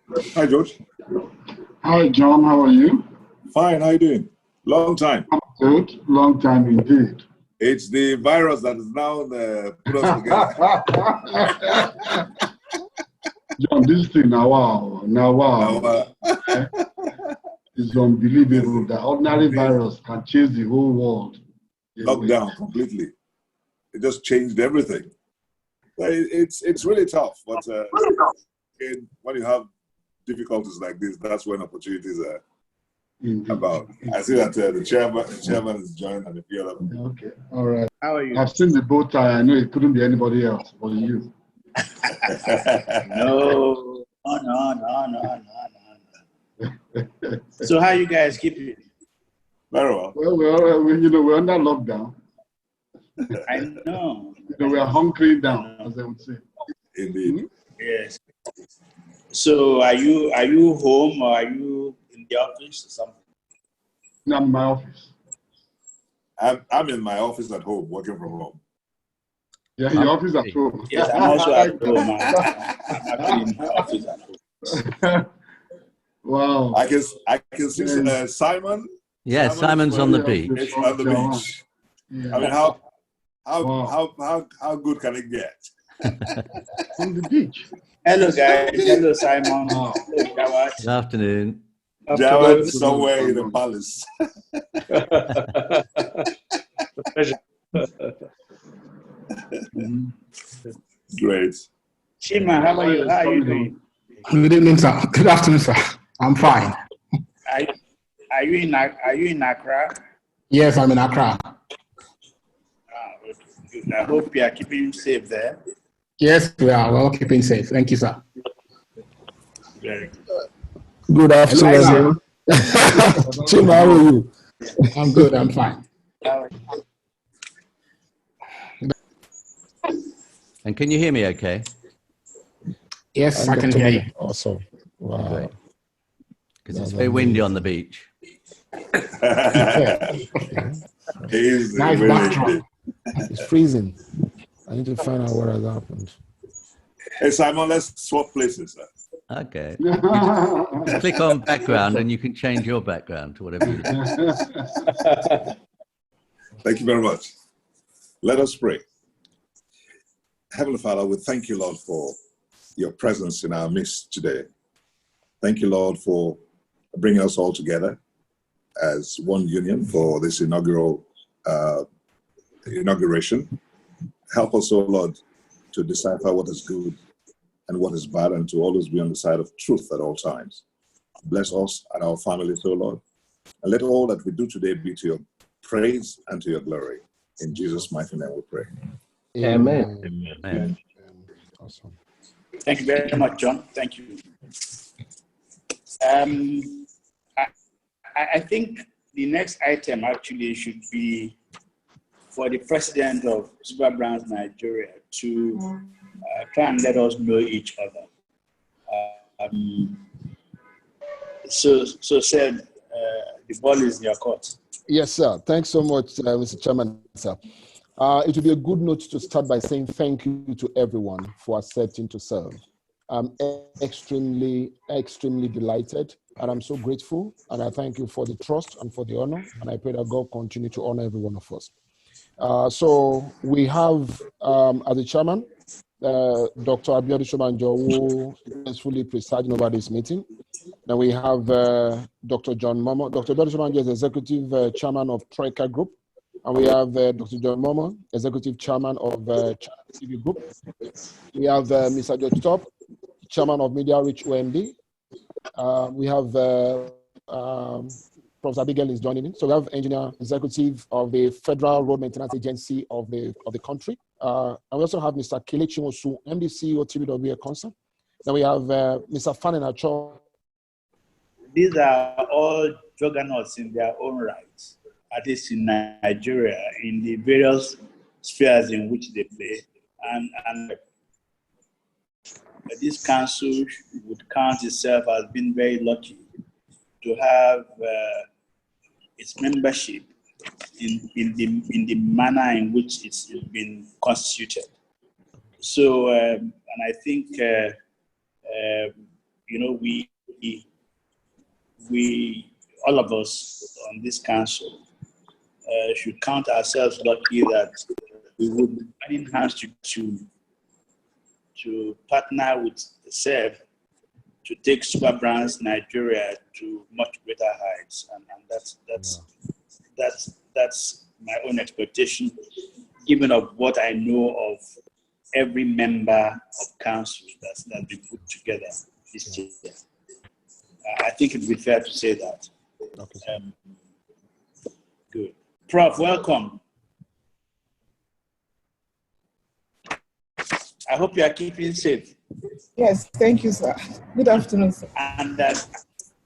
Hi, George. Hi, John. How are you? Fine. How you doing? Long time. I'm good. Long time indeed. It's the virus that is now put us together. John, this thing now, it's unbelievable that ordinary virus can change the whole world. Lockdown completely. It just changed everything. It's really tough, but when you have difficulties like this, that's when opportunities are about. I see that the chairman is joined and a few other people. Okay, all right. How are you? I've seen the bow tie. I know it couldn't be anybody else but you. No. So how you guys keeping? Very well. Well, we're under lockdown. I know. We are hunkering down, as they would say. Indeed. Yes. So are you home or are you in the office or something? I'm in my office. I'm in my office at home, working from home. Yeah, your office at home. Yes, I'm also at home. I'm actually in my office at home. Wow. I can see Simon. Yeah, Simon's on the beach. It's on the beach. Yeah. I mean, how good can it get? On the beach. Hello guys. Hello Simon. Wow. Hello Jawad. Good afternoon. Jawad somewhere in the palace. Great. Chima, how are you? How are you doing? Good evening, sir. Good afternoon, sir. I'm fine. Are you in Accra? Yes, I'm in Accra. Good. I hope you are keeping safe there. Yes, we are well keeping safe. Thank you, sir. Very good. Good afternoon. Chima, how are you? I'm good. I'm fine. And can you hear me okay? Yes, I can hear you. Awesome. Wow. Because it's very windy on the beach. Nice backdrop. It's freezing. I need to find out what has happened. Hey, Simon, let's swap places. Sir. Okay. Just click on background and you can change your background to whatever you like. Thank you very much. Let us pray. Heavenly Father, we thank you, Lord, for your presence in our midst today. Thank you, Lord, for bringing us all together as one union for this inauguration. Help us, oh Lord, to decipher what is good and what is bad and to always be on the side of truth at all times. Bless us and our families, oh Lord, and let all that we do today be to your praise and to your glory. In Jesus' mighty name we pray. Amen. Amen. Awesome. Thank you very much, John. Thank you. I think the next item actually should be for the president of Superbrands Nigeria to try and let us know each other. So said, the ball is in your court. Yes, sir. Thanks so much, Mr. Chairman, sir. It would be a good note to start by saying thank you to everyone for accepting to serve. I'm extremely, extremely delighted, and I'm so grateful, and I thank you for the trust and for the honor, and I pray that God continue to honor every one of us. So we have, as the chairman, Dr. Abiodun Shobanjo, who is successfully presiding over this meeting. Then we have Dr. John Momoh. Dr. Abiodun Shobanjo is executive chairman of TROYKA Group. And we have Dr. John Momoh, executive chairman of TV Group. We have Mr. George Thorpe, chairman of MediaReach OMD. We have Prof. Abigail is joining in. So we have engineer executive of the Federal Road Maintenance Agency of the country. And we also have Mr. Kelechi, Nwosu, MD CEO TBWA Concern. Then we have Mr. Fanen Acho. These are all juggernauts in their own rights, at least in Nigeria, in the various spheres in which they play. And this council would count itself as being very lucky to have its membership in the manner in which it's been constituted. So, and I think you know, we all of us on this council should count ourselves lucky that we would be joining hands to partner with the SERV to take Superbrands Nigeria to much greater heights, and that's my own expectation, given of what I know of every member of council that's been put together this year. I think it'd be fair to say that. Okay. Good. Prof, welcome. I hope you are keeping safe. Yes, thank you, sir. Good afternoon, sir. And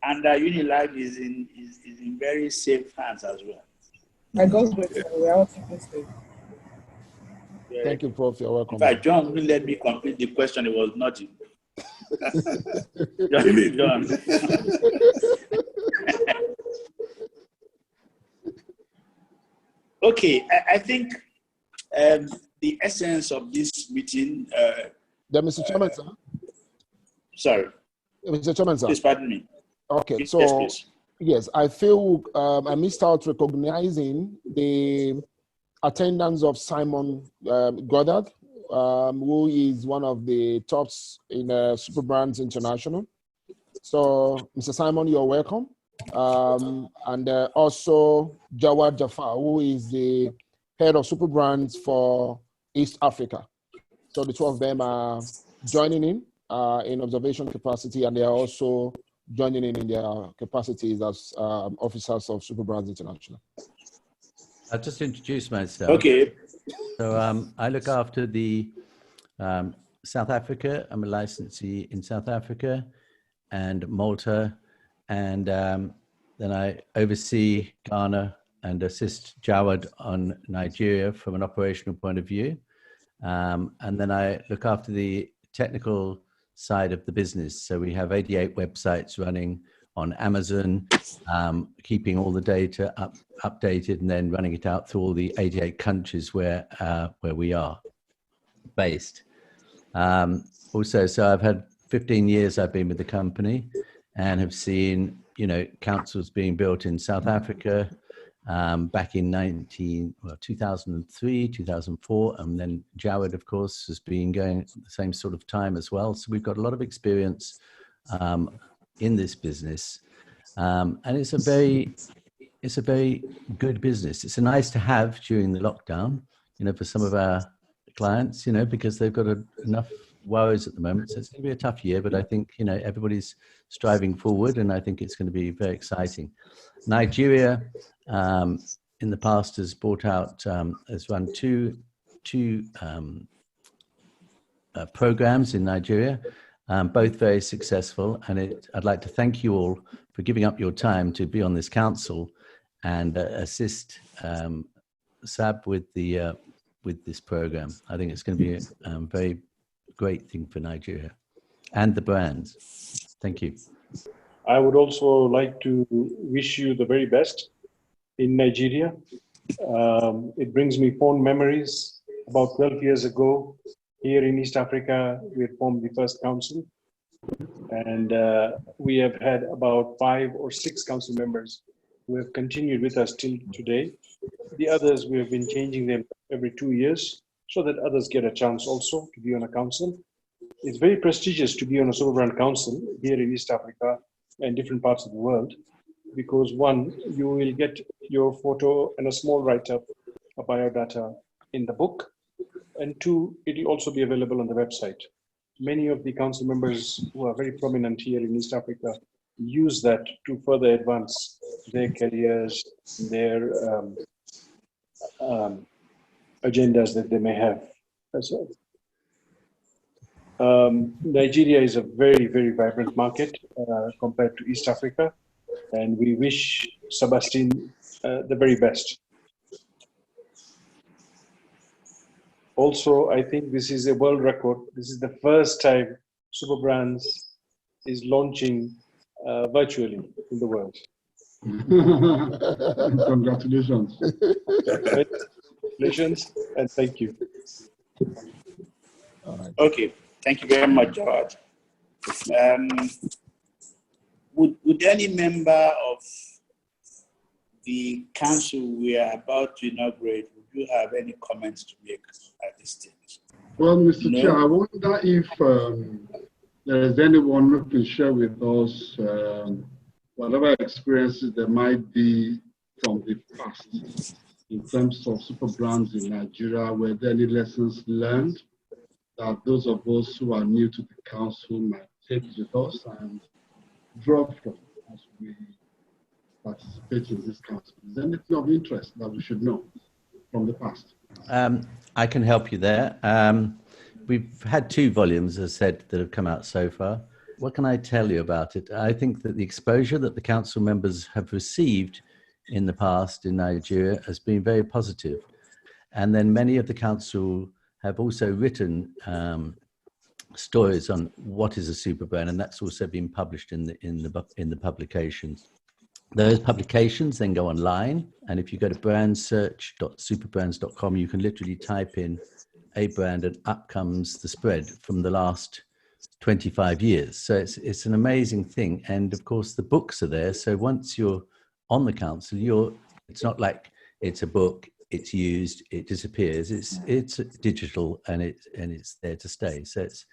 UNILAG is in very safe hands as well. By God's grace, we are all keeping safe. Thank you, Prof. You're welcome. In fact, John will let me complete the question. It was nothing. John. Okay, I think the essence of this meeting. Mr. Chairman, sir. Sorry. Mr. Chairman, sir. Please pardon me. Okay, so yes, please. Yes, I feel I missed out recognizing the attendance of Simon Goddard, who is one of the tops in Superbrands International. So, Mr. Simon, you're welcome. And also Jawad Jafar, who is the head of Superbrands for East Africa. So the two of them are joining in observation capacity, and they are also joining in their capacities as officers of Superbrands International. I'll just introduce myself. Okay. So I look after the South Africa. I'm a licensee in South Africa and Malta, and then I oversee Ghana and assist Jawad on Nigeria from an operational point of view. And then I look after the technical side of the business. So we have 88 websites running on Amazon, keeping all the data updated and then running it out through all the 88 countries where we are based. Also, so I've had 15 years I've been with the company and have seen, councils being built in South Africa, back in 2003, 2004, and then Jawad, of course, has been going at the same sort of time as well. So we've got a lot of experience in this business, and it's a very good business. It's a nice to have during the lockdown, for some of our clients, because they've got enough worries at the moment. So it's going to be a tough year, but I think everybody's striving forward, and I think it's going to be very exciting. Nigeria, in the past, has brought out, has run two programs in Nigeria, both very successful. And I'd like to thank you all for giving up your time to be on this council and assist SAB with this program. I think it's going to be a very great thing for Nigeria and the brands. Thank you. I would also like to wish you the very best in Nigeria. It brings me fond memories. About 12 years ago, here in East Africa, we had formed the first council. And we have had about 5 or 6 council members who have continued with us till today. The others, we have been changing them every 2 years so that others get a chance also to be on a council. It's very prestigious to be on a Superbrand council here in East Africa and different parts of the world, because one, you will get your photo and a small write-up, a biodata in the book, and 2, it will also be available on the website. Many of the council members who are very prominent here in East Africa use that to further advance their careers, their agendas that they may have as well. Nigeria is a very, very vibrant market compared to East Africa, and we wish Sabastine the very best. Also, I think this is a world record. This is the first time Superbrands is launching virtually in the world. Congratulations. Congratulations, and thank you. Okay, thank you very much, Jawad. Would any member of the council we are about to inaugurate, would you have any comments to make at this stage? Well, Mr. Chair, I wonder if there is anyone who can share with us whatever experiences there might be from the past in terms of Superbrands in Nigeria. Were there any lessons learned that those of us who are new to the council might take with us and draw from as we participate in this council? Is there anything of interest that we should know from the past? I can help you there. We've had 2 volumes, as I said, that have come out so far. What can I tell you about it? I think that the exposure that the council members have received in the past in Nigeria has been very positive. And then many of the council have also written stories on what is a superbrand, and that's also been published in the publications. Those publications then go online, and if you go to brandsearch.superbrands.com, you can literally type in a brand and up comes the spread from the last 25 years. So it's an amazing thing. And of course the books are there. So once you're on the council, it's not like it's a book, it's used, it disappears. It's digital and it's there to stay. So it's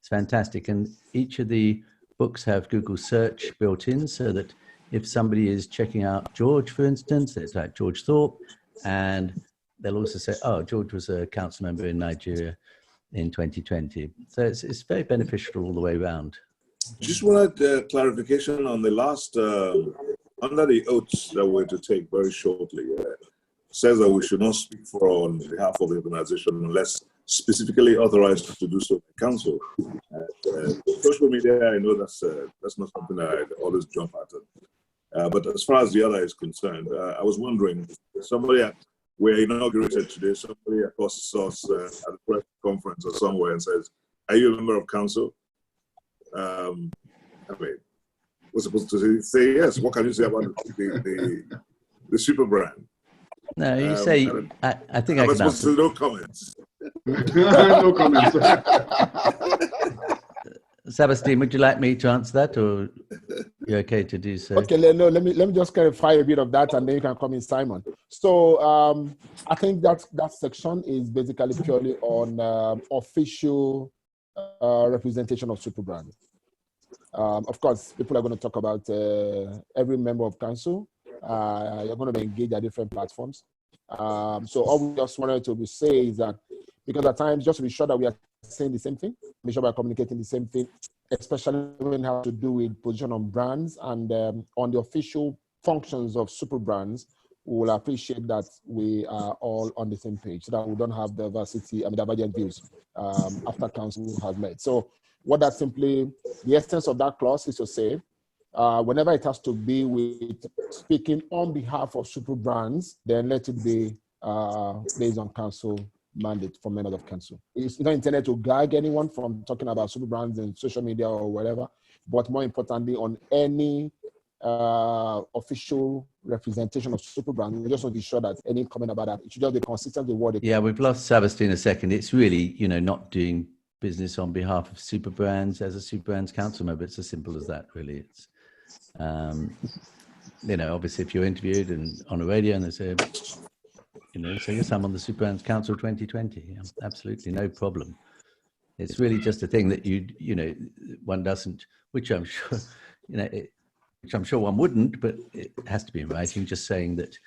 fantastic. And each of the books have Google search built in, so that if somebody is checking out George, for instance, it's like George Thorpe, and they'll also say, oh, George was a council member in Nigeria in 2020. So it's very beneficial all the way around. Just wanted clarification on the last, under the oaths that we're to take very shortly, says that we should not speak on behalf of the organization unless specifically authorized to do so by council. Social media, I know that's not something that I'd always jump at. But as far as the other is concerned, I was wondering, we're inaugurated today, somebody across us at a press conference or somewhere and says, are you a member of council? I mean, we're supposed to say yes. What can you say about the super brand? No, you say, I think I can answer. No comments. No comments. Sabastine, would you like me to answer that, or you're okay to do so? Okay, no, let me just clarify a bit of that, and then you can come in, Simon. So I think that section is basically purely on official representation of Superbrands. Of course, people are going to talk about every member of council. You're going to be engaged at different platforms. So all we just wanted to say is that, because at times, just to be sure that we are saying the same thing, make sure we're communicating the same thing, especially when it has to do with position on brands and on the official functions of Superbrands. We will appreciate that we are all on the same page, so that we don't have divergent views after council has met. So what that simply, the essence of that clause is to say, whenever it has to be with speaking on behalf of Superbrands, then let it be based on council mandate from members of council. It's not intended to gag anyone from talking about Superbrands in social media or whatever, but more importantly, on any official representation of Superbrands, we just want to be sure that any comment about that, it should just be consistent with what it. Yeah, we've lost Sabastine a second. It's really, not doing business on behalf of Superbrands as a Superbrands council member. It's as simple as that, really. It's, obviously if you're interviewed and on a radio and they say, so yes, I'm on the Superbrands Council 2020. Yeah, absolutely no problem. It's really just a thing that one doesn't, which I'm sure, which I'm sure one wouldn't, but it has to be in writing, just saying that,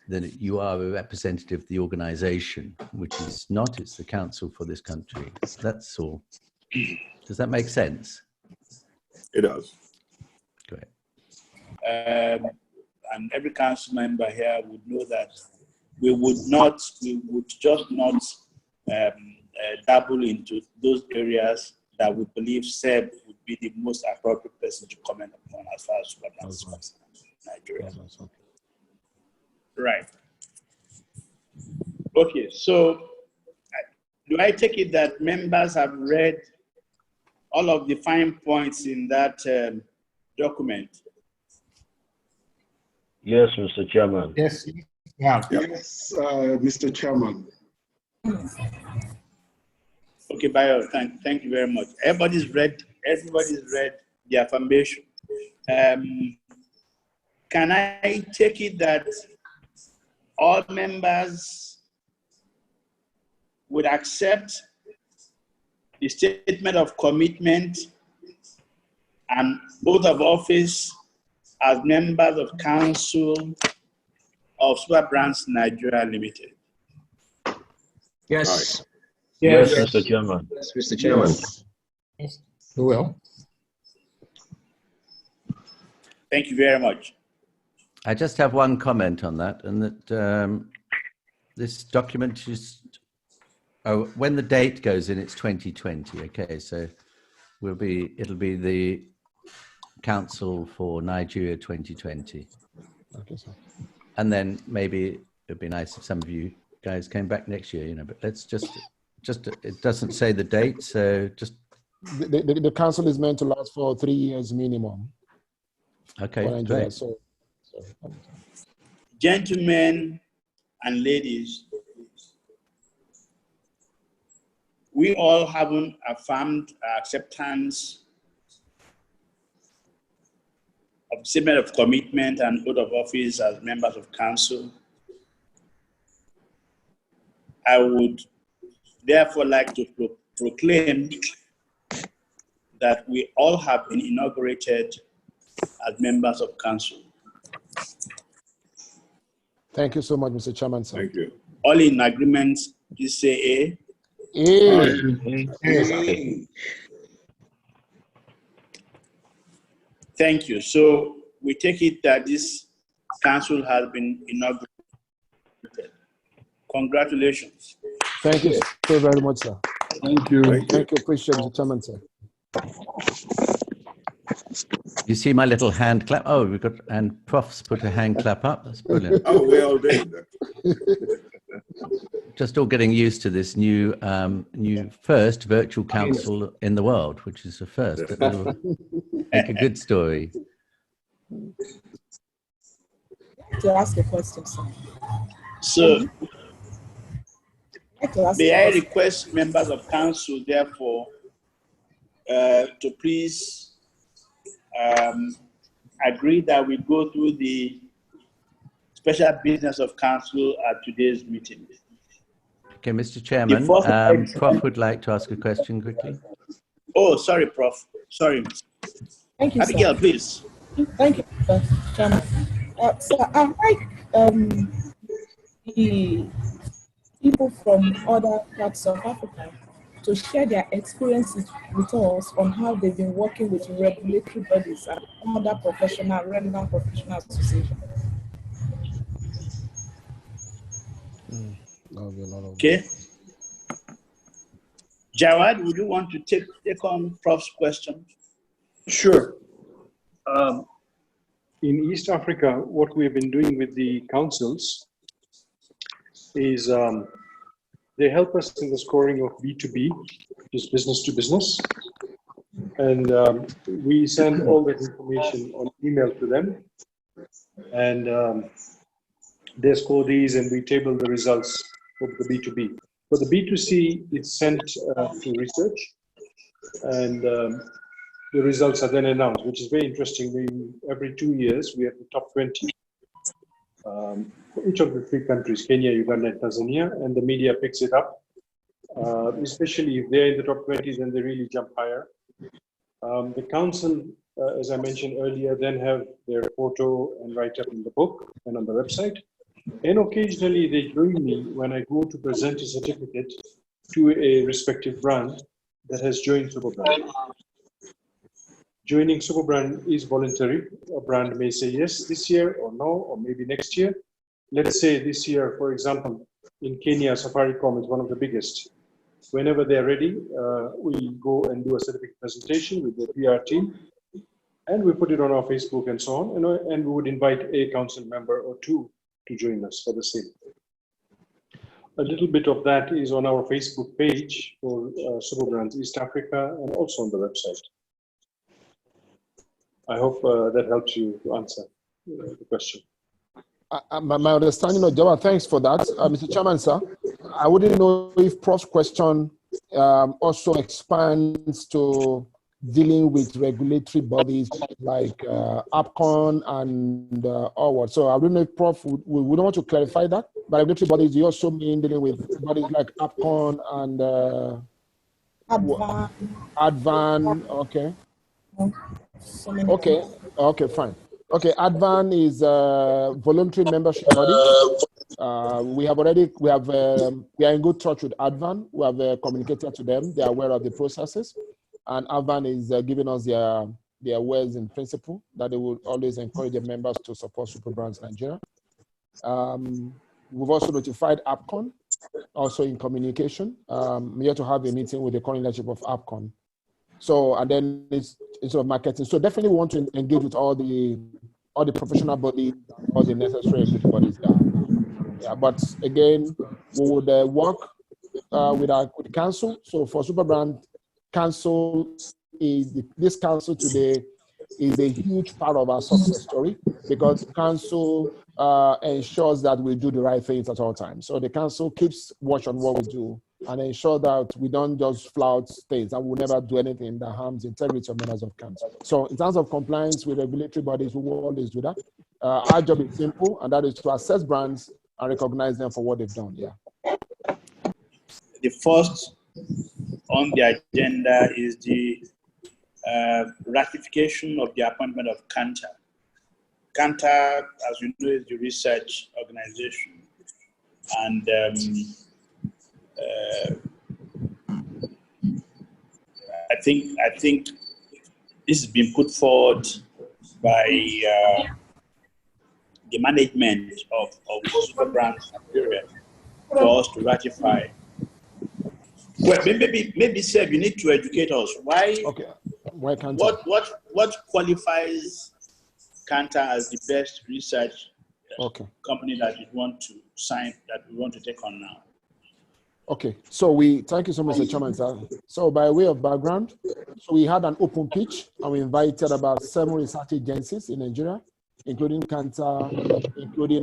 then you are a representative of the organization, which is not, it's the council for this country. That's all. Does that make sense? It does. Great. And every council member here would know that we would just not dabble into those areas that we believe Seb would be the most appropriate person to comment upon as far as Superbrands is concerned in Nigeria. Right. Okay, so do I take it that members have read all of the fine points in that document? Yes, Mr. Chairman. Yes. Yeah. Yes, Mr. Chairman. Okay, Bayo, thank you very much. Everybody's read the affirmation. Can I take it that all members would accept the statement of commitment and oath of office as members of Council of Superbrands Nigeria Limited? Yes. Right. Yes, Mr. Chairman. Yes, Mr. Chairman. Yes. We will. Thank you very much. I just have one comment on that, and that this document is, when the date goes in, it's 2020. Okay, so it'll be the Council for Nigeria 2020. Okay, sir. And then maybe it'd be nice if some of you guys came back next year, you know, but let's just it doesn't say the date, so just. The council is meant to last for 3 years minimum. Okay, great. So, Gentlemen and ladies, we all haven't affirmed our acceptance of statement of commitment and oath of office as members of council. I would therefore like to proclaim that we all have been inaugurated as members of council. thank you so much, Mr. Chairman, sir. Thank you. All in agreement, please say A. Thank you. So we take it that this council has been inaugurated. Congratulations. Thank you so very much, sir. Thank you. Thank you. Appreciate Mr. Chairman, sir. You see my little hand clap? Oh, we've got, and Prof's put a hand clap up. That's brilliant. Oh, we all did. Just all getting used to this new first virtual council in the world, which is a first. But it'll make a good story. To ask a question, sir. So, may I request members of council, therefore, to please agree that we go through the special business of council at today's meeting. Okay, Mr. Chairman, Prof would like to ask a question quickly. Oh, sorry, Prof. Sorry. Thank you, Abigail, sir. please. Thank you, Chairman. So I'd like the people from other parts of Africa to share their experiences with us on how they've been working with regulatory bodies and other relevant professional associations. Okay. Jawad, would you want to take on Prof's question? Sure. In East Africa, what we've been doing with the councils is they help us in the scoring of B2B, which is business to business. And we send all that information on email to them. And they score these and we table the results of the B2B. For the B2C, it's sent to research. And the results are then announced, which is very interesting. Every 2 years, we have the top 20 for each of the 3 countries, Kenya, Uganda, and Tanzania, and the media picks it up. Especially if they're in the top 20, then they really jump higher. The council, as I mentioned earlier, then have their photo and write-up in the book and on the website. And occasionally they join me when I go to present a certificate to a respective brand that has joined Superbrand. Joining Superbrand is voluntary. A brand may say yes this year or no, or maybe next year. Let's say this year, for example, in Kenya, Safaricom is one of the biggest. Whenever they're ready, we go and do a certificate presentation with the PR team, and we put it on our Facebook and so on, and we would invite a council member or 2 to join us for the same. A little bit of that is on our Facebook page for Superbrands East Africa and also on the website. I hope that helps you to answer the question. My understanding of Java, thanks for that. Mr. Chairman, sir, I wouldn't know if Prof's question also expands to dealing with regulatory bodies like APCON and all what. So I don't know if Prof would want to clarify that. By regulatory bodies, you also mean dealing with bodies like APCON and Advan. Okay. Okay, fine. Okay, Advan is a voluntary membership body. We are in good touch with Advan. We have communicated to them. They are aware of the processes. And Advan is giving us their words in principle that they will always encourage the members to support Superbrands Nigeria. We've also notified APCON, also in communication. We have to have a meeting with the current leadership of APCON. So, and then it's sort of marketing. So definitely we want to engage with all the professional bodies, all the necessary bodies there. Yeah, but again, we would work with the council. So for Superbrand, this council today is a huge part of our success story because council ensures that we do the right things at all times. So the council keeps watch on what we do and ensure that we don't just flout things and we'll never do anything that harms the integrity of members of council. So in terms of compliance with regulatory bodies, we will always do that. Our job is simple, and that is to assess brands and recognize them for what they've done. Yeah. The first on the agenda is the ratification of the appointment of Kantar. Kantar, as you know, is the research organization, and I think this has been put forward by the management of Superbrands Nigeria for us to ratify. Well, maybe Seb, you need to educate us. Why? Okay. Why Kantar? What qualifies Kantar as the best research company that you want to sign, that we want to take on now? Okay, so thank you so much, Chairman, sir. So by way of background, so we had an open pitch and we invited about 7 research agencies in Nigeria, including Kantar, including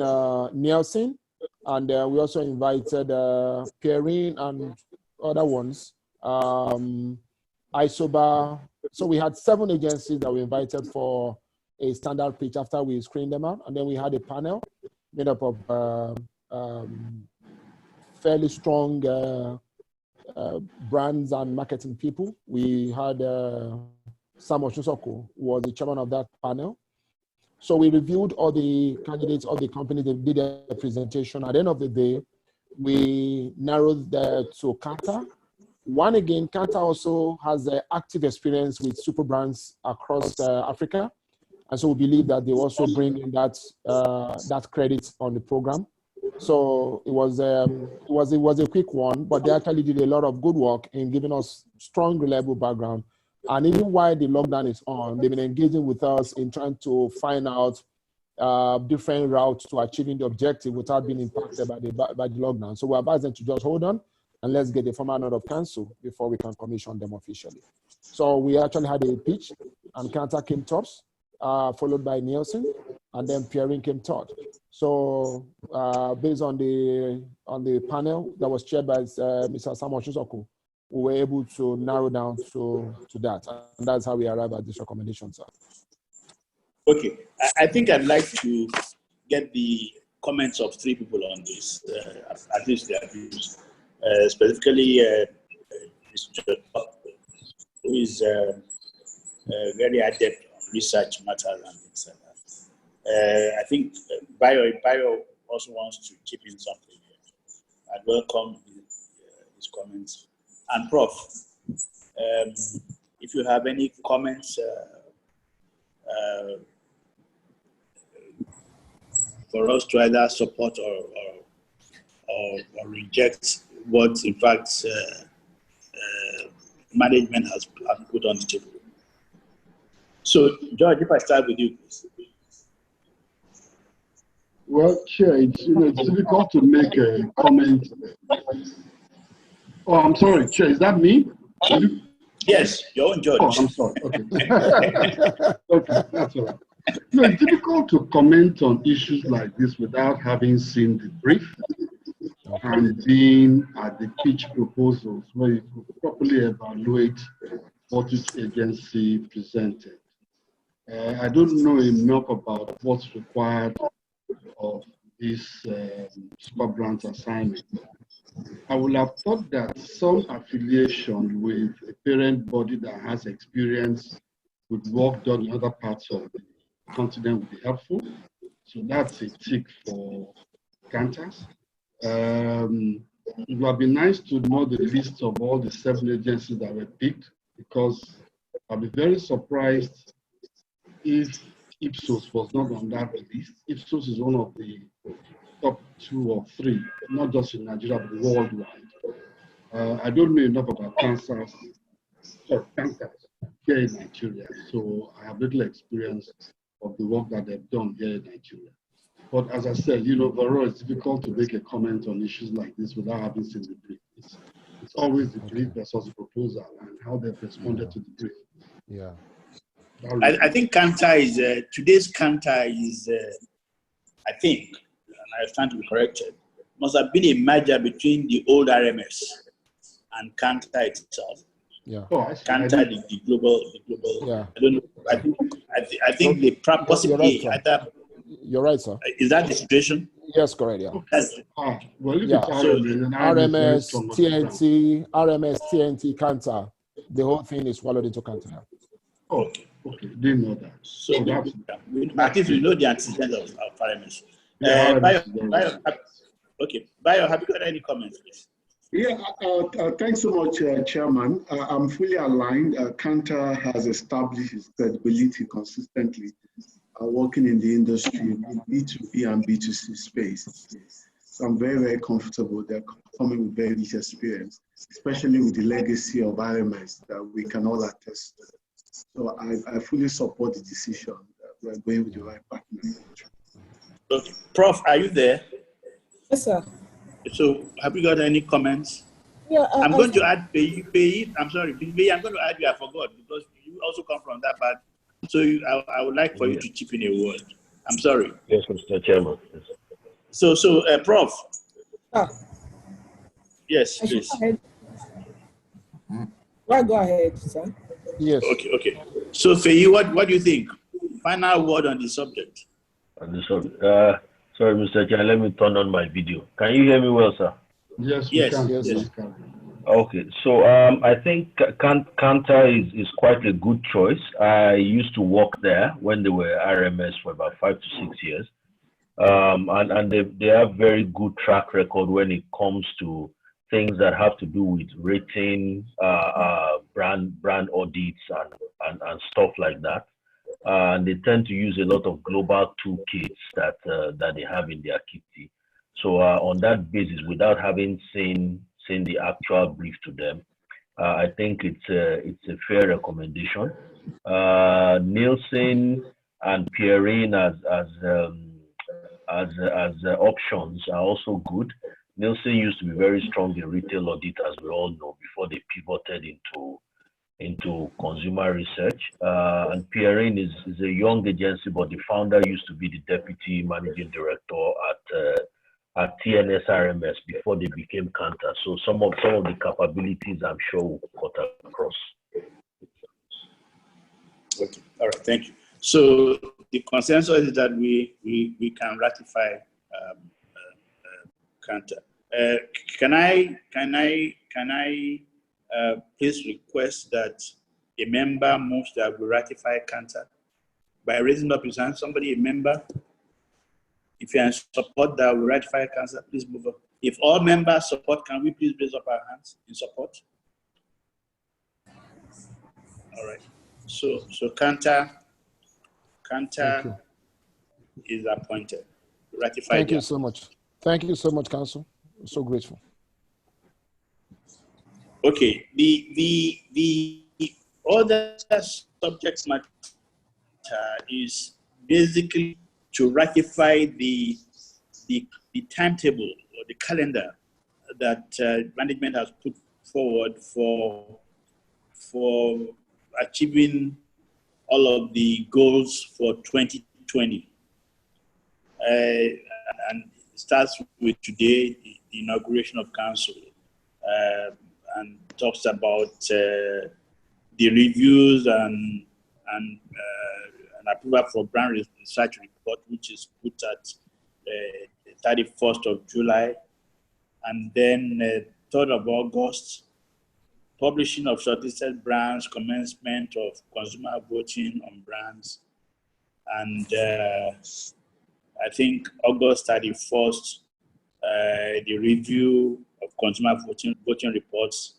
Nielsen, and we also invited Perrin and other ones, Isoba. So we had 7 agencies that we invited for a standard pitch after we screened them out, and then we had a panel made up of fairly strong brands and marketing people. We had Sam Oshunsoko, who was the chairman of that panel. So we reviewed all the candidates, all the companies that did their presentation. At the end of the day, we narrowed to Kantar. One again, Kantar also has active experience with Superbrands across Africa. And so we believe that they also bring in that credit on the program. So it was a quick one, but they actually did a lot of good work in giving us strong, reliable background. And even while the lockdown is on, they've been engaging with us in trying to find out different routes to achieving the objective without being impacted by the lockdown. So we advise them to just hold on and let's get the formal note of council before we can commission them officially. So we actually had a pitch, and Kantar came tops, followed by Nielsen, and then Perrin came third. So based on the panel that was chaired by Mr. Sam Oshunsoko, we were able to narrow down to that, and that's how we arrived at this recommendation, sir. Okay, I think I'd like to get the comments of 3 people on this, at least their views, specifically Mr. Thorpe, who is very adept on research matters and things like that. I think Bayo also wants to chip in something here. I'd welcome his comments. And Prof, if you have any comments for us to either support or reject what, in fact, management has put on the table. So, George, if I start with you, please. Well, Chair, it's difficult to make a comment. Oh, I'm sorry, Chair, is that me? Yes, your own George. Oh, I'm sorry. Okay. Okay, that's all right. No, it's difficult to comment on issues like this without having seen the brief. and being at the pitch proposals where you could properly evaluate what each agency presented. I don't know enough about what's required of this Superbrands assignment. I would have thought that some affiliation with a parent body that has experience with work done in other parts of the continent would be helpful. So that's a tick for Kantas. It would have been nice to know the list of all the 7 agencies that were picked, because I'll be very surprised if Ipsos was not on that list. Ipsos is one of the top 2 or 3, not just in Nigeria, but worldwide. I don't know enough about cancers here in Nigeria, so I have little experience of the work that they've done here in Nigeria. But as I said, overall, it's difficult to make a comment on issues like this without having seen the brief. It's always the brief versus the proposal and how they've responded to the brief. Yeah. I think Kanta is, today's Kanta is, I think, and I stand to be corrected, must have been a merger between the old RMS and Kanta itself. Yeah. Kanta, the global. Yeah. I don't know. I think the possibly right, either. You're right, sir. Is that the situation? Yes, correct. Yeah. Well, if Yeah. it's RMS, TNT, Kanta, the whole thing is swallowed into Kanta. Okay, didn't know that. So at least we know the antecedents of RMS. Bayo, have you got any comments, please? Yeah, thanks so much, Chairman. I'm fully aligned. Kanta has established its credibility consistently, working in the industry in B2B and B2C space. So I'm very, very comfortable. They're coming with very rich experience, especially with the legacy of RMS that we can all attest to. So I fully support the decision that we're going with the right partner. Okay. Prof, are you there? Yes, sir. So have you got any comments? Yeah, I'm going to add Feyi. I'm sorry, Feyi, I'm going to add you. I forgot because you also come from that part. So I would like for you to chip in a word. I'm sorry. Yes, Mr. Chairman. So Prof. Yes, please. Go ahead, sir. Yes. Okay. So Feyi, what do you think? Final word on the subject. Sorry, Mr. Chair, let me turn on my video. Can you hear me well, sir? Yes. Okay, so I think Kanta is quite a good choice. I used to work there when they were RMS for about 5 to 6 years. And they have very good track record when it comes to things that have to do with rating, brand audits and stuff like that. And they tend to use a lot of global toolkits that they have in their kitty. So on that basis, without having seen the actual brief to them, I think it's a fair recommendation. Nielsen and Pierin as options are also good. Nielsen used to be very strong in retail audit, as we all know, before they pivoted into consumer research. And Pierin is a young agency, but the founder used to be the deputy managing director at TNS RMS before they became Kanta. So some of the capabilities I'm sure will cut across. Okay, all right, thank you. So the consensus is that we can ratify Kanta. Can I please request that a member moves that we ratify Kanta by raising up his hand? Somebody, a member, if you are in support that we ratify Kanta, please move up. If all members support, can we please raise up our hands in support? All right. So Kanta is appointed. Ratified. Thank you so much. Thank you so much, Council. I'm so grateful. Okay. The other subject matter is basically to ratify the timetable or the calendar that management has put forward for achieving all of the goals for 2020. And it starts with today, the inauguration of council, and talks about the reviews and approval for brand research report, which is put at the 31st of July, and then 3rd of August, publishing of shortlisted brands, commencement of consumer voting on brands, and I think August 31st, the review of consumer voting reports,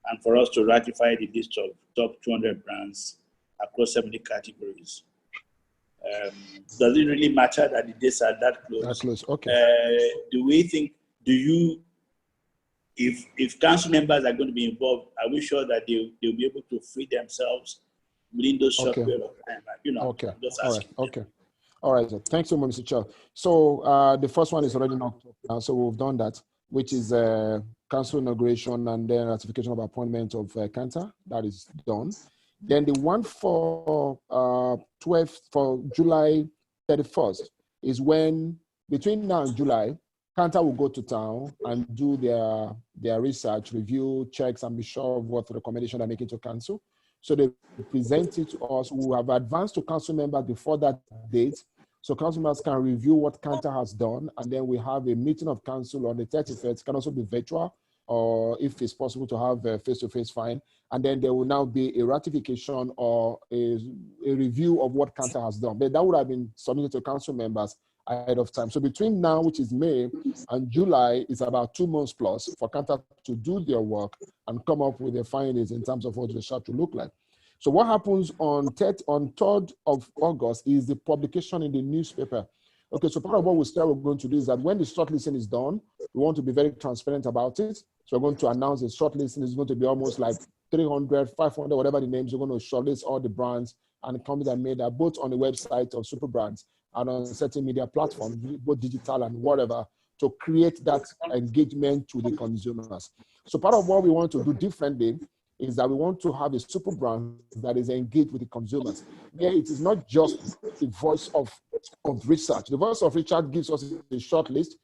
and for us to ratify the list of top 200 brands across 70 categories. Does it really matter that the dates are that close? That close, okay. Do we think, if council members are going to be involved, are we sure that they'll be able to free themselves within those short period of time? Okay. All right. Okay. All right. So thanks so much, Mr. Chair. So the first one is already knocked off now. So we've done that, which is council inauguration and then ratification of appointment of Kanta. That is done. Then the one for July 31st is when, between now and July, Kanta will go to town and do their research, review, checks, and be sure of what recommendation they're making to council. So they present it to us. We have advanced to council members before that date. So council members can review what Kanta has done. And then we have a meeting of council on the 31st. It can also be virtual, or if it's possible to have a face-to-face, fine. And then there will now be a ratification or a review of what Kanta has done. But that would have been submitted to council members ahead of time. So between now, which is May, and July is about 2 months plus for Kanta to do their work and come up with their findings in terms of what the research will look like. So what happens on 3rd of August is the publication in the newspaper. Okay, so part of what we're going to do is that when the shortlisting is done, we want to be very transparent about it. So we're going to announce the shortlisting is going to be almost like 300, 500, whatever the names. We're going to shortlist all the brands and companies that made that, both on the website of Superbrands and on certain media platforms, both digital and whatever, to create that engagement to the consumers. So part of what we want to do differently is that we want to have a Superbrand that is engaged with the consumers. Here, it is not just the voice of research. The voice of research gives us a short list,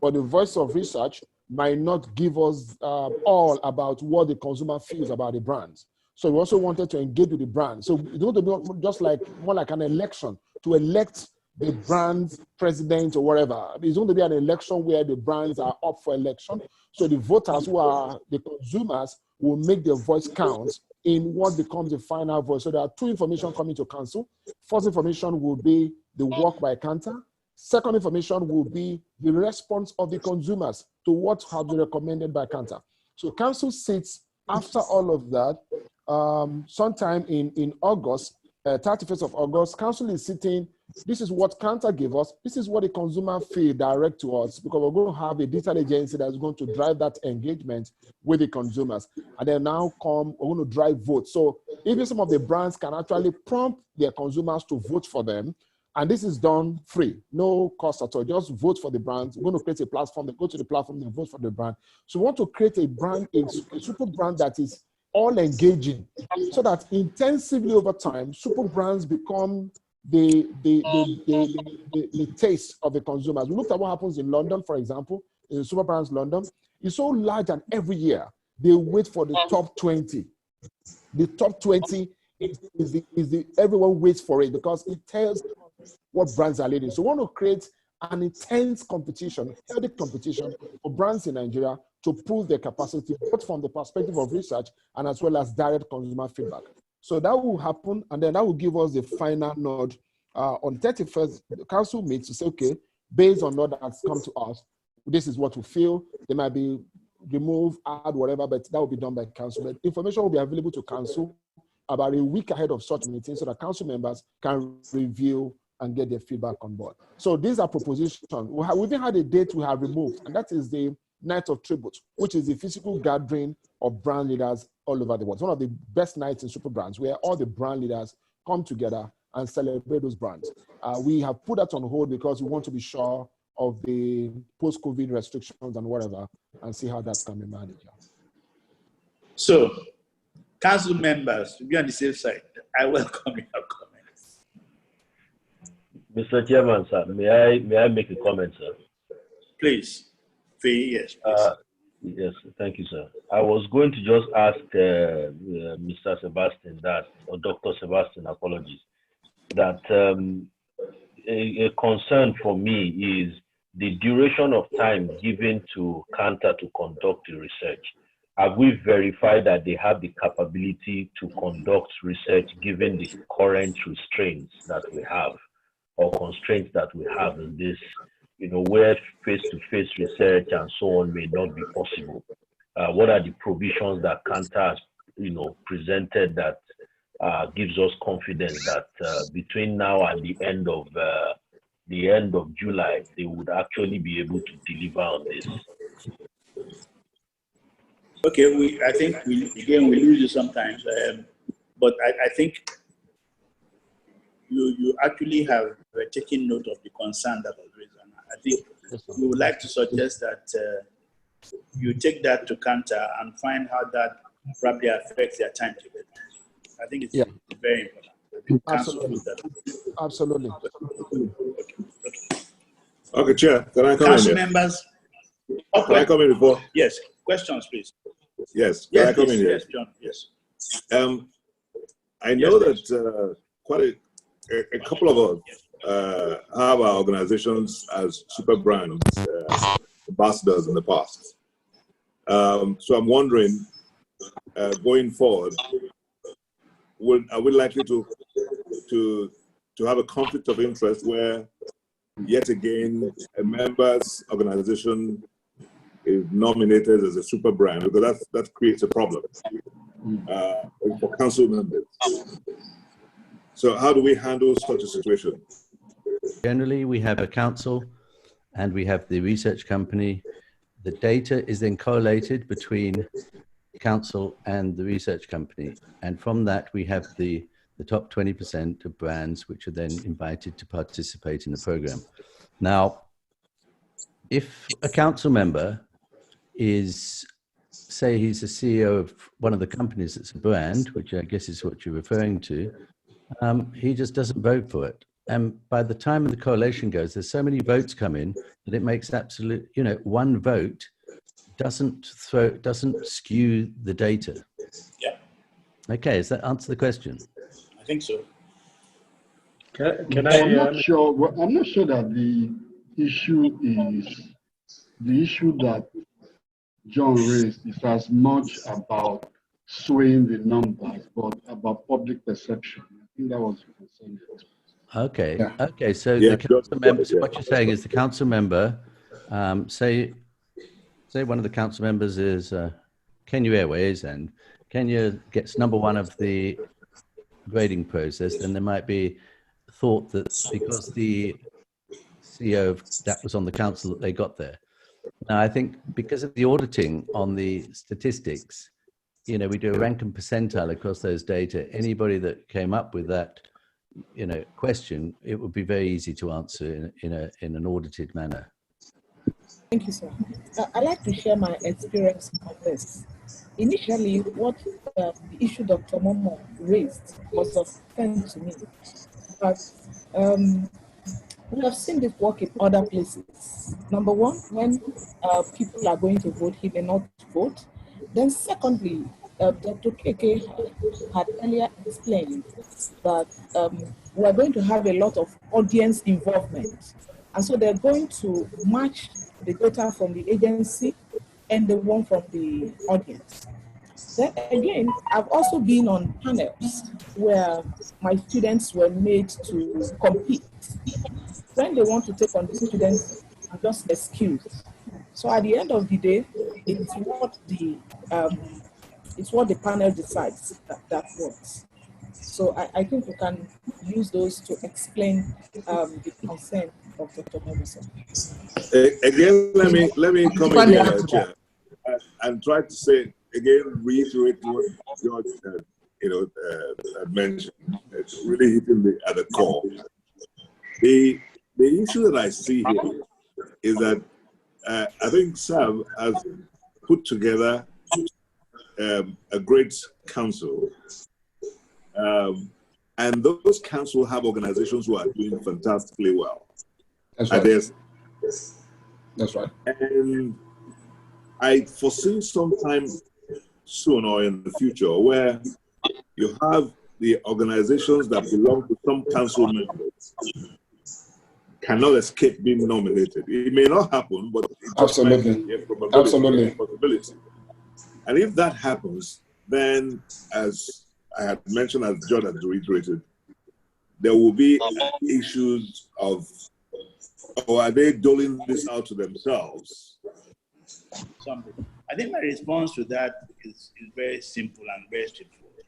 but the voice of research might not give us all about what the consumer feels about the brands. So we also wanted to engage with the brand. So it's going to be just like more like an election to elect the brand's president or whatever. It's going to be an election where the brands are up for election. So the voters, who are the consumers, will make their voice count in what becomes the final voice. So there are two information coming to council. First information will be the work by Kanta. Second information will be the response of the consumers to what has been recommended by Kanta. So council sits after all of that, sometime in August, 31st of August, council is sitting. This is what Kanta gave us. This is what the consumer feel direct to us, because we're going to have a digital agency that's going to drive that engagement with the consumers. And then now we're going to drive votes. So even some of the brands can actually prompt their consumers to vote for them. And this is done free, no cost at all. Just vote for the brands. We're going to create a platform. They go to the platform and vote for the brand. So we want to create a brand, a super brand that is all engaging, so that intensively over time, super brands become the taste of the consumers. We looked at what happens in London, for example, in Superbrands London. It's so large, and every year they wait for the top 20. The top 20 everyone waits for it because it tells what brands are leading. So we want to create an intense competition, healthy competition for brands in Nigeria to prove their capacity, both from the perspective of research and as well as direct consumer feedback. So that will happen, and then that will give us the final nod. On 31st, the council meets to say, okay, based on what has come to us, this is what we feel. They might be removed, add whatever, but that will be done by council. But information will be available to council about a week ahead of such meetings so that council members can review and get their feedback on board. So these are propositions. We even had a date we have removed, and that is the Night of Tribute, which is the physical gathering of brand leaders all over the world. It's one of the best nights in Superbrands, where all the brand leaders come together and celebrate those brands. We have put that on hold because we want to be sure of the post-COVID restrictions and whatever, and see how that can be managed. So, council members, to be on the safe side, I welcome your comments. Mr. Chairman, sir, may I make a comment, sir? Please, Feyi, yes, please. Yes, thank you, sir. I was going to just ask Mr. Sabastine that, or Dr. Sabastine, apologies, that a concern for me is the duration of time given to Kantar to conduct the research. Have we verified that they have the capability to conduct research given the current restraints that we have, or constraints that we have in this, where face-to-face research and so on may not be possible? What are the provisions that Kantar has, presented that gives us confidence that between now and the end of July, they would actually be able to deliver on this? Okay, I think we lose you sometimes, but I think you actually have taken note of the concern that was raised. I think we would like to suggest that you take that to Kantar and find how that probably affects their timetable. I think it's very important. Absolutely. Absolutely. Okay, Chair, can I come Council in? Members? Can I come in before? Yes. Questions, please. Yes. Yes, can I come please. in here? Yes, John. Yes. I know that quite a couple of us have our organizations as Superbrands ambassadors in the past. So I'm wondering, going forward, are we likely to have a conflict of interest where, yet again, a member's organization is nominated as a super brand, because that creates a problem for council members. So how do we handle such a situation? Generally, we have a council and we have the research company. The data is then correlated between the council and the research company. And from that, we have the top 20% of brands which are then invited to participate in the program. Now, if a council member is, say he's the CEO of one of the companies that's a brand, which I guess is what you're referring to, he just doesn't vote for it. And by the time the correlation goes, there's so many votes come in that it makes absolute, one vote doesn't skew the data. Yeah. Okay, does that answer the question? I think so. Can I? I'm not sure that the issue that John raised is as much about swaying the numbers, but about public perception. I think that was the concern. Okay. Yeah. Okay. So the council member. So what you're saying is the council member, say one of the council members is Kenya Airways, and Kenya gets #1 of the grading process, then there might be thought that because the CEO of that was on the council that they got there. Now, I think because of the auditing on the statistics, we do a rank and percentile across those data. Anybody that came up with that, question, it would be very easy to answer in an audited manner. Thank you, sir. I'd like to share my experience on this. Initially, what the issue Dr. Momoh raised was of offense to me. But we have seen this work in other places. Number one, when people are going to vote, he may not vote. Then secondly, Dr. Okeke had earlier explained that we are going to have a lot of audience involvement. And so they're going to match the data from the agency and the one from the audience. Then again, I've also been on panels where my students were made to compete. When they want to take on the students, are just excused. So at the end of the day, it's what the panel decides that works. So I think we can use those to explain the concern of Dr. Momoh. Again, let me come in here, Chair, and try to say again, reiterate what George mentioned. It's really hitting at the core. The issue that I see here is that I think Sam has put together a great council, and those councils have organizations who are doing fantastically well. That's right. That's right. And I foresee sometime soon or in the future where you have the organizations that belong to some council members cannot escape being nominated. It may not happen, but it just might be a probability, a possibility. And if that happens, then, as I had mentioned, as John has reiterated, there will be issues of, or are they doling this out to themselves? I think my response to that is very simple and very straightforward.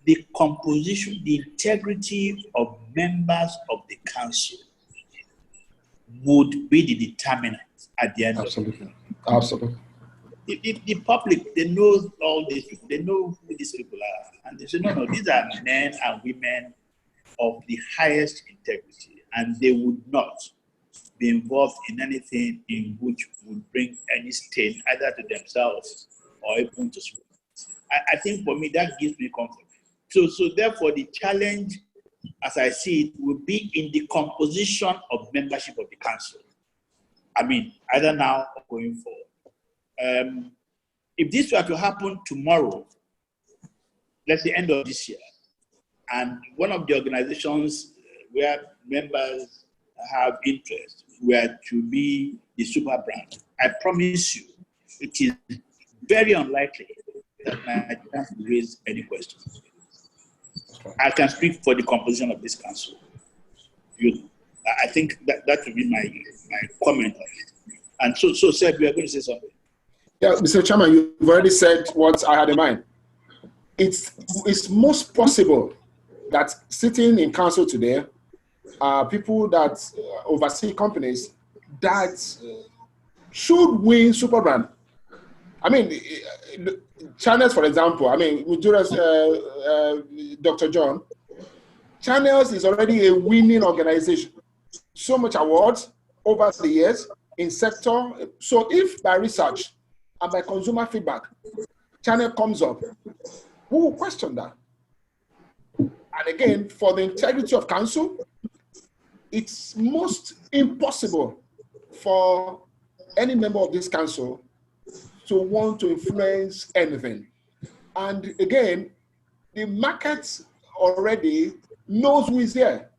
The composition, the integrity of members of the council would be the determinant at the end of the day. Absolutely. The public, they know all these people, they know who these people are. And they say, no, these are men and women of the highest integrity, and they would not be involved in anything in which would bring any stain either to themselves or even to society. I think for me, that gives me comfort. So therefore, the challenge, as I see it, will be in the composition of membership of the council. I mean, either now or going forward. If this were to happen tomorrow, let's say end of this year, and one of the organizations where members have interest were to be the Superbrands, I promise you, it is very unlikely that Nigerians will raise any questions. I can speak for the composition of this council. I think that would be my comment on it. And so Seb, you are going to say something. Yeah, Mr. Chairman, you've already said what I had in mind. It's most possible that sitting in council today are people that oversee companies that should win Superbrand. I mean, Channels, for example, I mean, with Dr. John, Channels is already a winning organization. So much awards over the years in sector. So if by research and by consumer feedback, Channel comes up, who will question that? And again, for the integrity of council, it's most impossible for any member of this council to want to influence anything. And again, the market already knows who is here.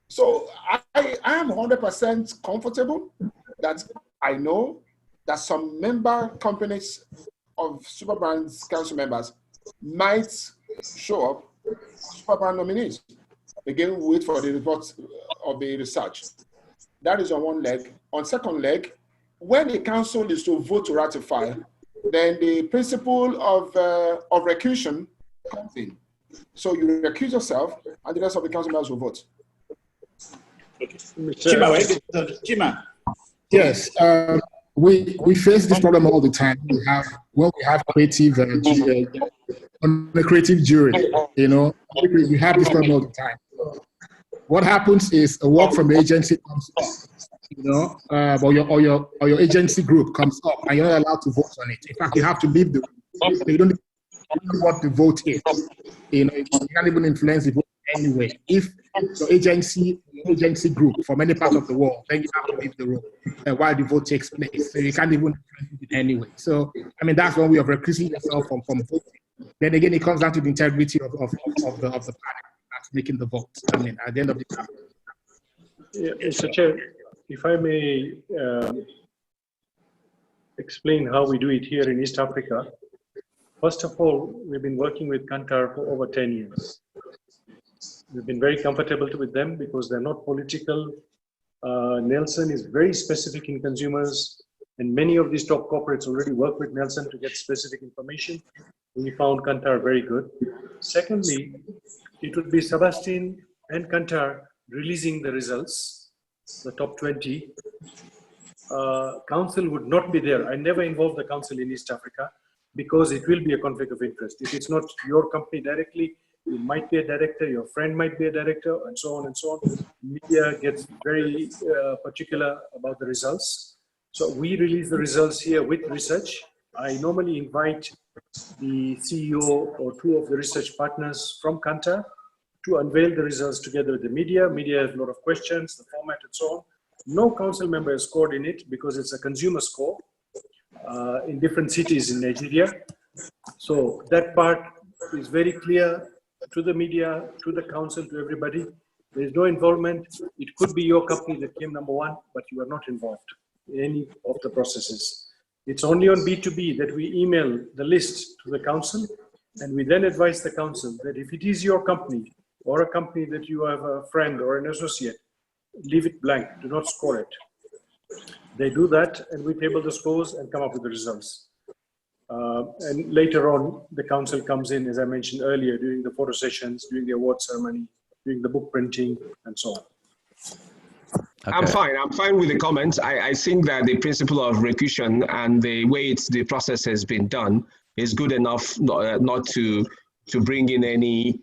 So I am 100% comfortable that I know that some member companies of Superbrands council members might show up Superbrand nominees. Again, we wait for the report of the research. That is on one leg. On second leg, when the council is to vote to ratify, then the principle of recusal comes in. So you recuse yourself, and the rest of the council members will vote. Okay. Chima. Yes, we face this problem all the time. We have creative on the creative jury, you know, we have this problem all the time. What happens is a work from the agency comes up, you know, or your agency group comes up, and you're not allowed to vote on it. In fact, you have to leave the room. You don't know what the vote is. You know, you can't even influence the vote anyway. If your agency group from any part of the world, then you have to leave the room while the vote takes place. So you can't even influence it anyway. So I mean, that's one way of recusing yourself from voting. Then again, it comes down to the integrity of the panel that's making the vote. I mean, at the end of the day. Yeah, Mr. Chair, if I may explain how we do it here in East Africa. First of all, we've been working with Kantar for over 10 years. We've been very comfortable with them because they're not political. Nelson is very specific in consumers, and many of these top corporates already work with Nelson to get specific information. We found Kantar very good. Secondly, it would be Sabastine and Kantar releasing the results, the top 20. Council would not be there. I never involve the council in East Africa because it will be a conflict of interest. If it's not your company directly, you might be a director, your friend might be a director, and so on and so on. Media gets very particular about the results. So we release the results here with research. I normally invite the CEO or two of the research partners from Kantar to unveil the results together with the media. Media has a lot of questions, the format and so on. No council member is scored in it because it's a consumer score. in different cities in Nigeria. So that part is very clear to the media, to the council, to everybody. There is no involvement. It could be your company that came number one, but you are not involved in any of the processes. It's only on B2B that we email the list to the council, and we then advise the council that if it is your company or a company that you have a friend or an associate, leave it blank, do not score it. They do that, and we table the scores and come up with the results. And later on, the council comes in, as I mentioned earlier, during the photo sessions, during the award ceremony, during the book printing, and so on. Okay. I'm fine with the comments. I think that the principle of recusation and the way the process has been done is good enough not to bring in any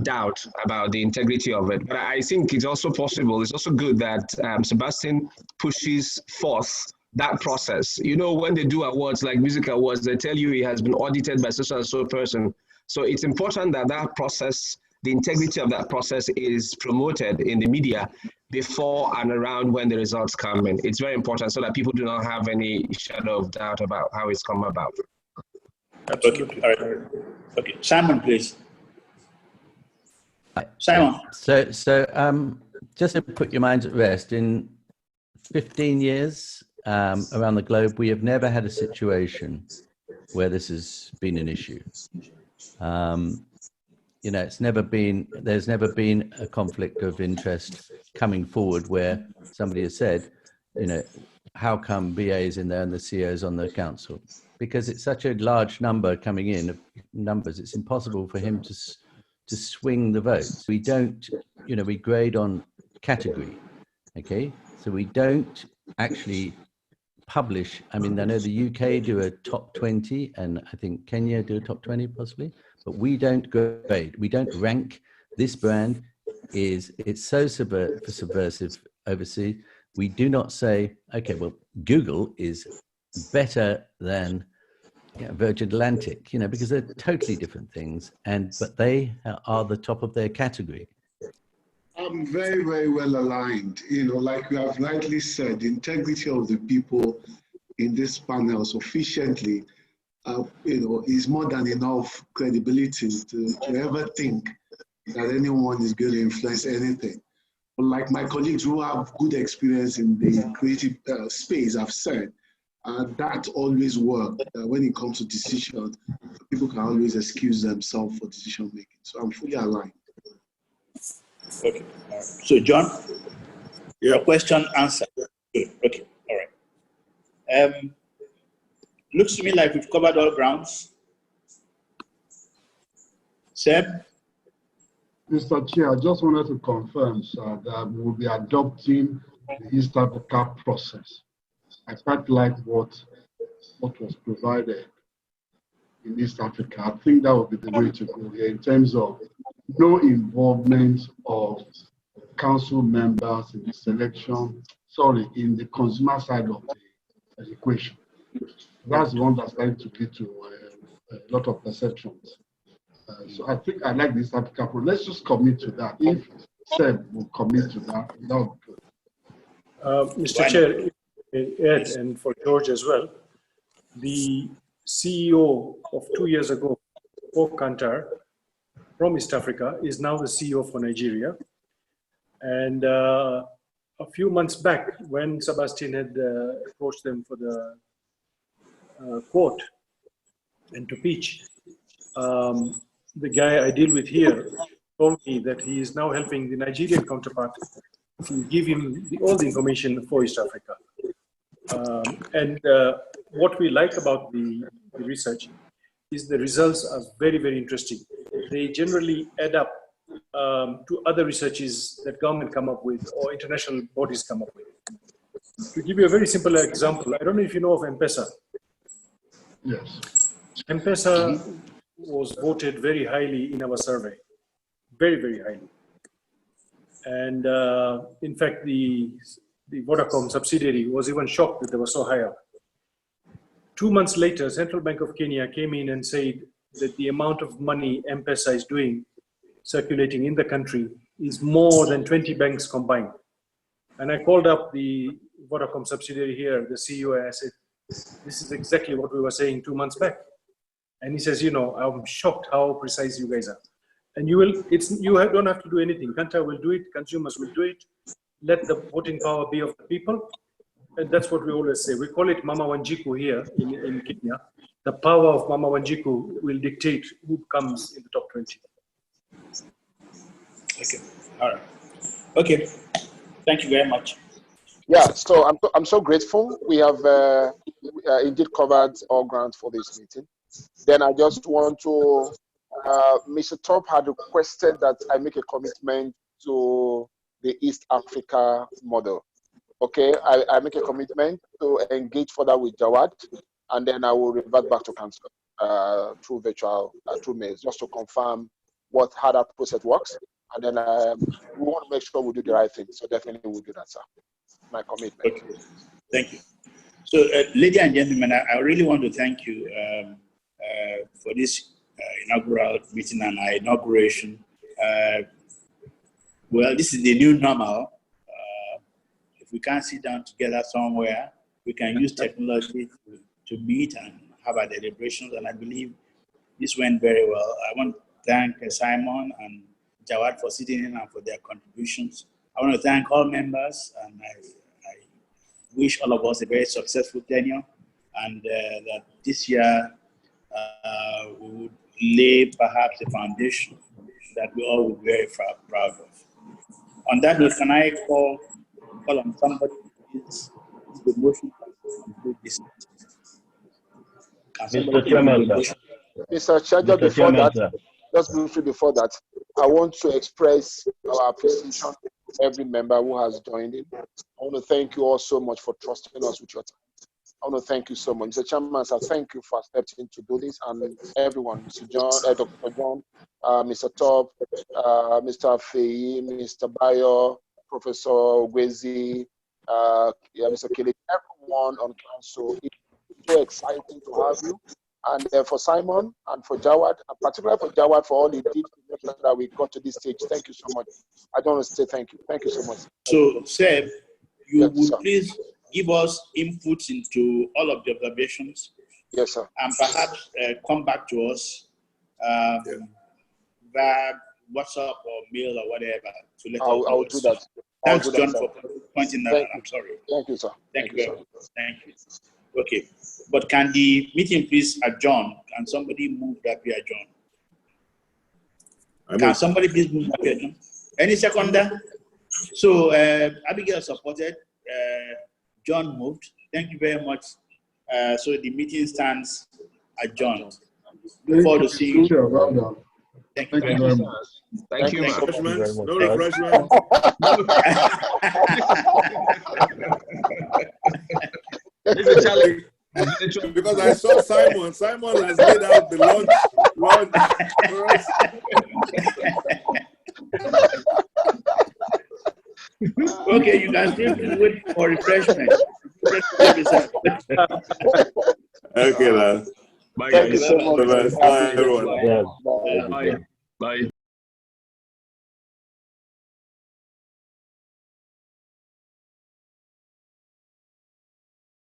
doubt about the integrity of it. But I think it's also possible, it's also good that Sabastine pushes forth that process. You know, when they do awards like music awards, they tell you he has been audited by such and so person. So it's important that that process, the integrity of that process is promoted in the media before and around when the results come in. It's very important so that people do not have any shadow of doubt about how it's come about. Absolutely. Okay, all right. Okay, Simon, please. Simon. So just to put your minds at rest, in 15 years around the globe, we have never had a situation where this has been an issue. You know, there's never been a conflict of interest coming forward where somebody has said, you know, how come BA is in there and the CEO is on the council? Because it's such a large number coming in of numbers, it's impossible for him to swing the votes. We don't, you know, we grade on category, okay? So we don't actually publish. I mean, I know the UK do a top 20 and I think Kenya do a top 20 possibly, but we don't grade. We don't rank. This brand it's so subversive overseas. We do not say, okay, well, Google is better than Virgin Atlantic, you know, because they're totally different things, but they are the top of their category. I'm very, very well aligned. You know, like you have rightly said, the integrity of the people in this panel sufficiently, you know, is more than enough credibility to ever think that anyone is going to influence anything. But like my colleagues who have good experience in the creative space have said, that always works. When it comes to decision, people can always excuse themselves for decision making. So I'm fully aligned. Okay. All right. So John, your question answered. Okay. All right. Looks to me like we've covered all grounds. Seb? Mr. Chair, I just wanted to confirm, sir, that we will be adopting the East Africa process. I quite like what was provided in East Africa. I think that would be the way to go here in terms of no involvement of council members in the selection, in the consumer side of the equation. That's the one that's going to lead to a lot of perceptions. So I think I like this Africa process. Let's just commit to that. If Seb will commit to that, that would be good. Mr. Chair, Ed, and for George as well, the CEO of 2 years ago, Kantar, from East Africa, is now the CEO for Nigeria. And a few months back, when Sabastine had approached them for the court and to pitch, the guy I deal with here told me that he is now helping the Nigerian counterpart to give him all the information for East Africa. What we like about the research is the results are very, very interesting. They generally add up to other researches that government come up with or international bodies come up with. To give you a very simple example, I don't know if you know of M-Pesa. Yes. M-Pesa was voted very highly in our survey, very, very highly. And in fact, the Vodacom subsidiary was even shocked that they were so high up. 2 months later, Central Bank of Kenya came in and said that the amount of money M-Pesa is doing, circulating in the country, is more than 20 banks combined. And I called up the Vodacom subsidiary here, the CEO, and I said, This is exactly what we were saying 2 months back. And he says, I'm shocked how precise you guys are. And you don't have to do anything. Kanta will do it, consumers will do it. Let the voting power be of the people. And that's what we always say. We call it Mama Wanjiku here in Kenya. The power of Mama Wanjiku will dictate who comes in the top 20. Okay, all right. Okay, thank you very much. Yeah, so I'm so grateful. We have indeed covered all ground for this meeting. Then I just want to, Mr. Thorpe had requested that I make a commitment to the East Africa model. Okay, I make a commitment to engage further with Jawad, and then I will revert back to council through virtual, through mails, just to confirm how that process works. And then we want to make sure we do the right thing. So definitely we'll do that, sir. My commitment. Okay. Thank you. So, ladies and gentlemen, I really want to thank you for this inaugural meeting and our inauguration. Well, this is the new normal. If we can't sit down together somewhere, we can use technology to meet and have our deliberations. And I believe this went very well. I want to thank Simon and Jawad for sitting in and for their contributions. I want to thank all members, and I wish all of us a very successful tenure, and that this year we would lay perhaps a foundation that we all would be very proud of. On that note, can I call on somebody is the motion to conclude this? Mr. Chairman, Mr. Chairman, before that, just briefly before that, I want to express our appreciation to every member who has joined in. I want to thank you all so much for trusting us with your time. I want to thank you so much. Mr. Chairman, sir, thank you for stepping in to do this, and everyone, Mr. John, Dr. John, Mr. Thorpe, Mr. Feyi, Mr. Bayo, Professor Ogwezzy, Mr. Kelechi, everyone on council. It's so exciting to have you. And for Simon and for Jawad, and particularly for Jawad for all he did to make sure that we got to this stage. Thank you so much. I don't want to say thank you. Thank you so much. So, Seb, you would please give us inputs into all of the observations. Yes, sir. And perhaps come back to us via WhatsApp or mail or whatever to let us know. I will do that. Thanks, John, for pointing that out. I'm sorry. Thank you, sir. Thank you very much. Thank you. Okay. But can the meeting please adjourn? Can somebody move that we adjourn? Can somebody please move that we adjourn? Any seconder? So Abigail supported. John moved. Thank you very much. So the meeting stands adjourned. Look forward to seeing you. Well done. Thank you very much. much. Thank you. No refreshments. It's a challenge. Because I saw Simon. Simon has laid out the lunch for us. Okay, you guys still wait for refreshment. Okay, man. Bye, Thank you guys. so much. Bye, everyone. Yeah. Bye. Bye.